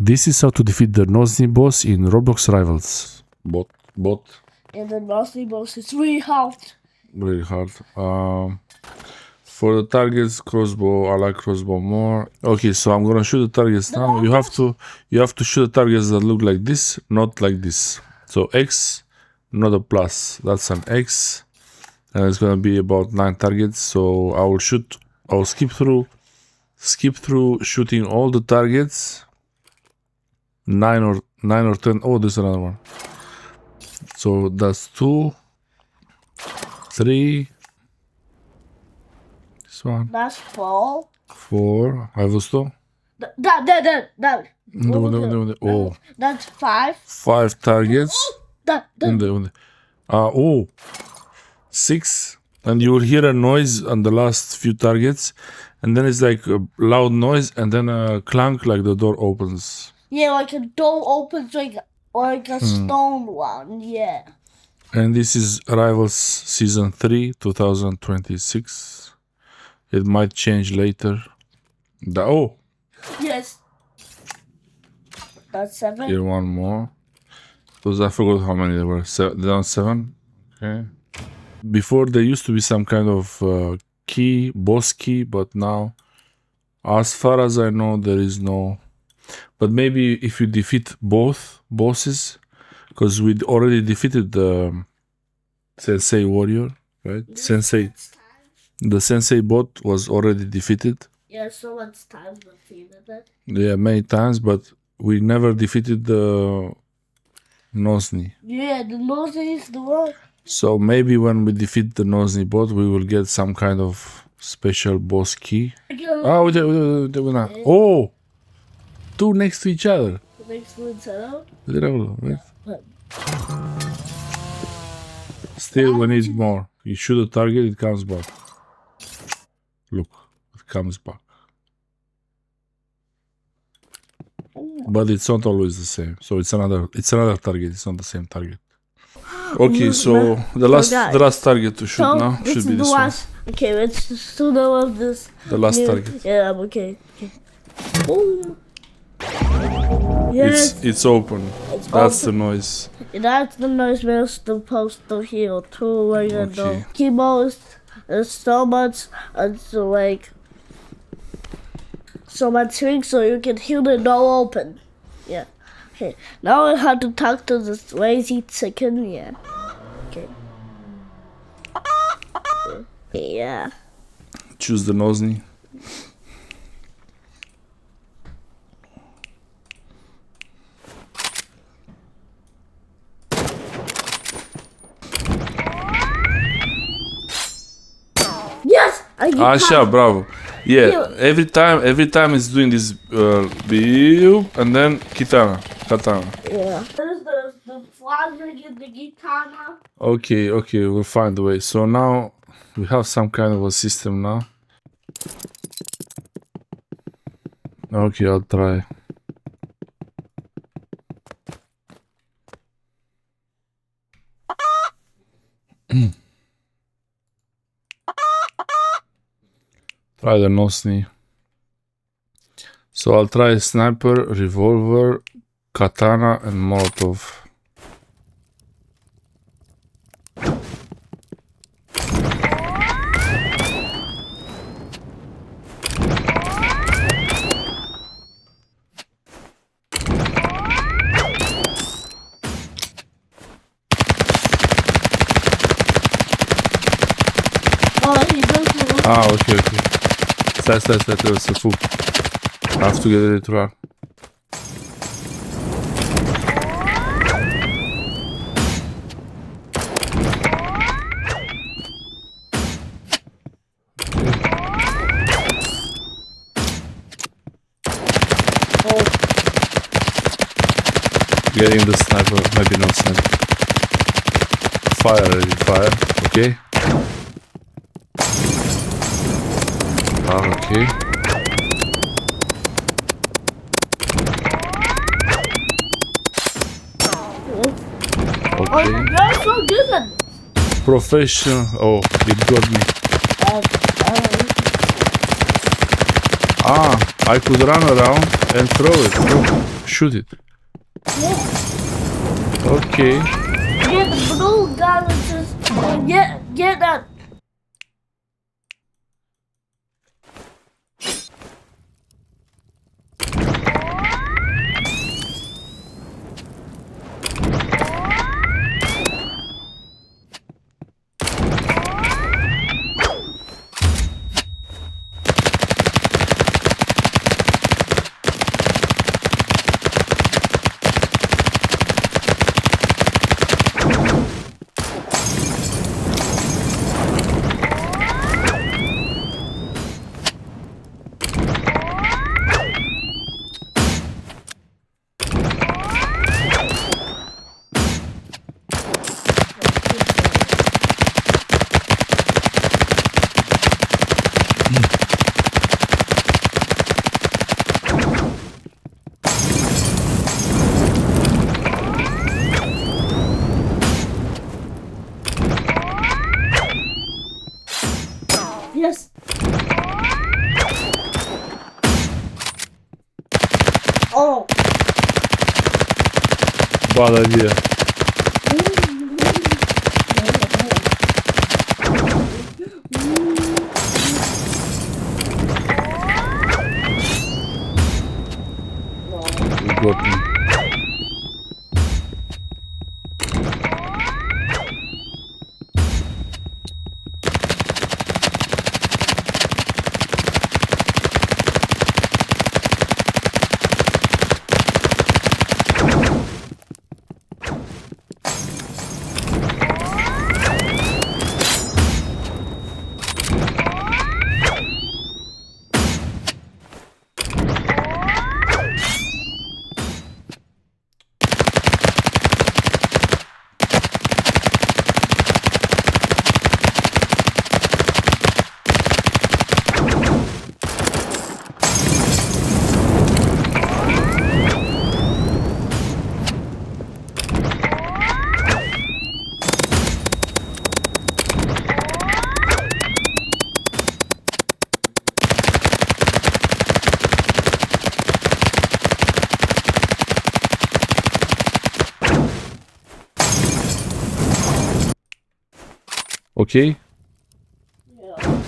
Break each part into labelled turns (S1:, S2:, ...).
S1: This is how to defeat the Nosniy boss in Roblox Rivals. Bot.
S2: And the Nosniy boss is really hard.
S1: Really hard. For the targets, crossbow. I like crossbow more. Okay, so I'm gonna shoot the targets now. You have to shoot the targets that look like this, not like this. So X, not a plus. That's an X, and it's gonna be about 9 targets. So I'll skip through shooting all the targets. 9 or 10. Oh, there's another one. So that's 2, 3. This one.
S2: That's 4.
S1: 4. Ai văzut-o?
S2: That.
S1: Unde? Oh.
S2: That's 5.
S1: 5 targets.
S2: That.
S1: Unde? 6. And you will hear a noise on the last few targets. And then it's like a loud noise and then a clank like the door opens.
S2: Yeah, like a door opens like a stone one, yeah.
S1: And this is Rivals Season 3, 2026. It might change later.
S2: Yes. That's 7.
S1: Here one more. Because I forgot how many there were. 7? Okay. Before there used to be some kind of key, boss key, but now, as far as I know, there is no. But maybe if you defeat both bosses, because we already defeated the Sensei warrior, right? Sensei. The Sensei bot was already defeated.
S2: Yeah, so much times we defeated it.
S1: Yeah, many times, but we never defeated the Nosniy.
S2: Yeah, the Nosniy is the one.
S1: So maybe when we defeat the Nosniy bot, we will get some kind of special boss key. Oh! 2 next to each other.
S2: Next to each other?
S1: Right? Still, we need more. You shoot a target, it comes back. Look, it comes back. But it's not always the same. So it's another target. It's not the same target. Okay, so the last target to shoot now should be this one.
S2: Okay, let's just do of this.
S1: The last target.
S2: Yeah, okay. Boom. Yes.
S1: It's open. That's the noise.
S2: That's the noise we're supposed to hear too. Like the kmow is so much, so like so much swing, so you can hear the door open. Yeah. Okay. Now I have to talk to this lazy chicken. Yeah. Okay. Yeah.
S1: Choose the Nosniy.
S2: Yes!
S1: Asha, bravo. Yeah, every time it's doing this and then Katana.
S2: Yeah. There's the flashbang and the Katana.
S1: Okay, we'll find a way. So now we have some kind of a system now. Okay, I'll try. Try the Nosniy. So I'll try sniper, revolver, katana, and Molotov. Okay. Stai, trebuie să fug. I have to get ready to run. Getting the sniper, maybe not sniper. Fire. Okay. Okay. Okay.
S2: You're so good.
S1: Professional. Oh, it got me. I could run around and throw it. Shoot it.
S2: Yeah.
S1: Okay.
S2: Get the blue gun and just get that. Yes. Oh.
S1: Bad idea. You got me. Okay.
S2: Yeah.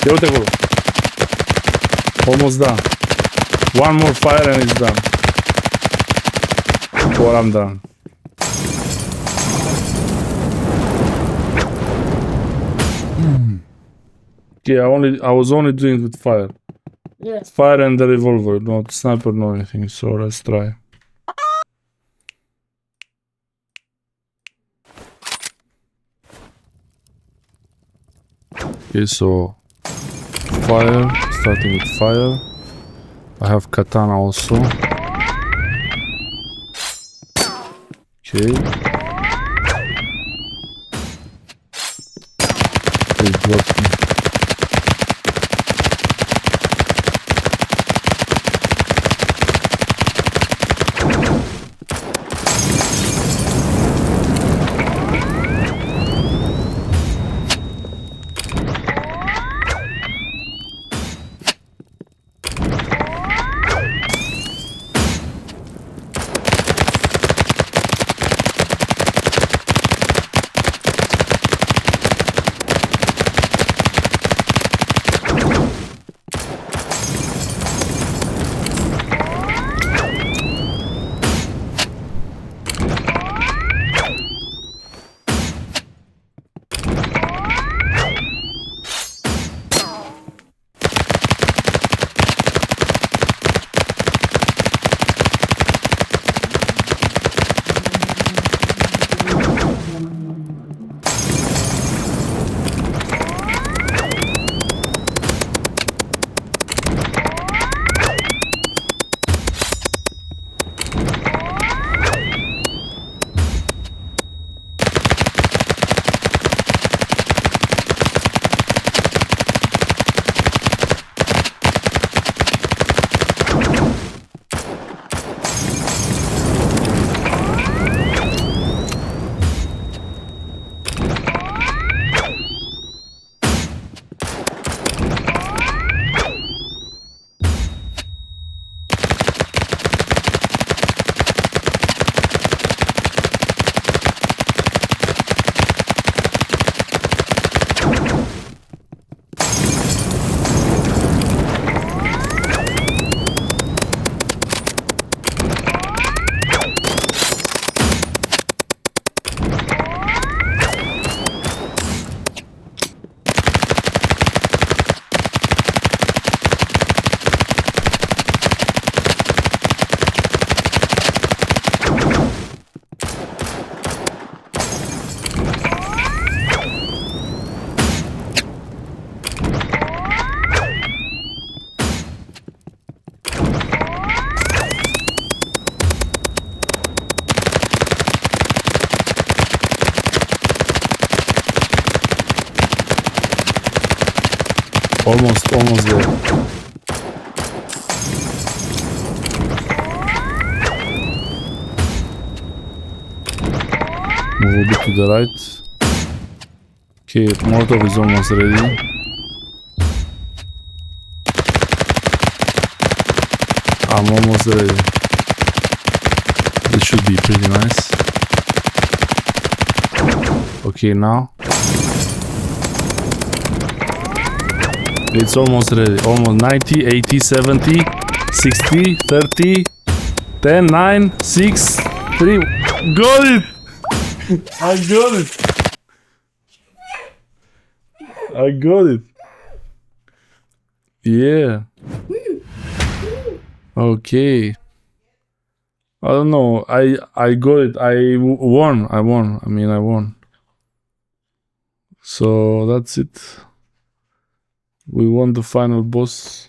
S1: Ia uite acolo. Almost done. One more fire and it's done. Or I'm done. Okay, I was only doing it with fire.
S2: Yeah.
S1: Fire and the revolver, not sniper, no anything. So let's try. Okay, so fire, starting with fire. I have katana also. Okay. It blocked me. Almost there. Move a bit to the right. Okay, Molotov is almost ready. I'm almost ready. This should be pretty nice. Okay, now. It's almost ready. Almost 90, 80, 70, 60, 30, 10, 9, 6, 3. Got it! I got it! I got it. Yeah. Okay. I don't know. I got it. I won. I won. I mean, I won. So that's it. We won the final boss.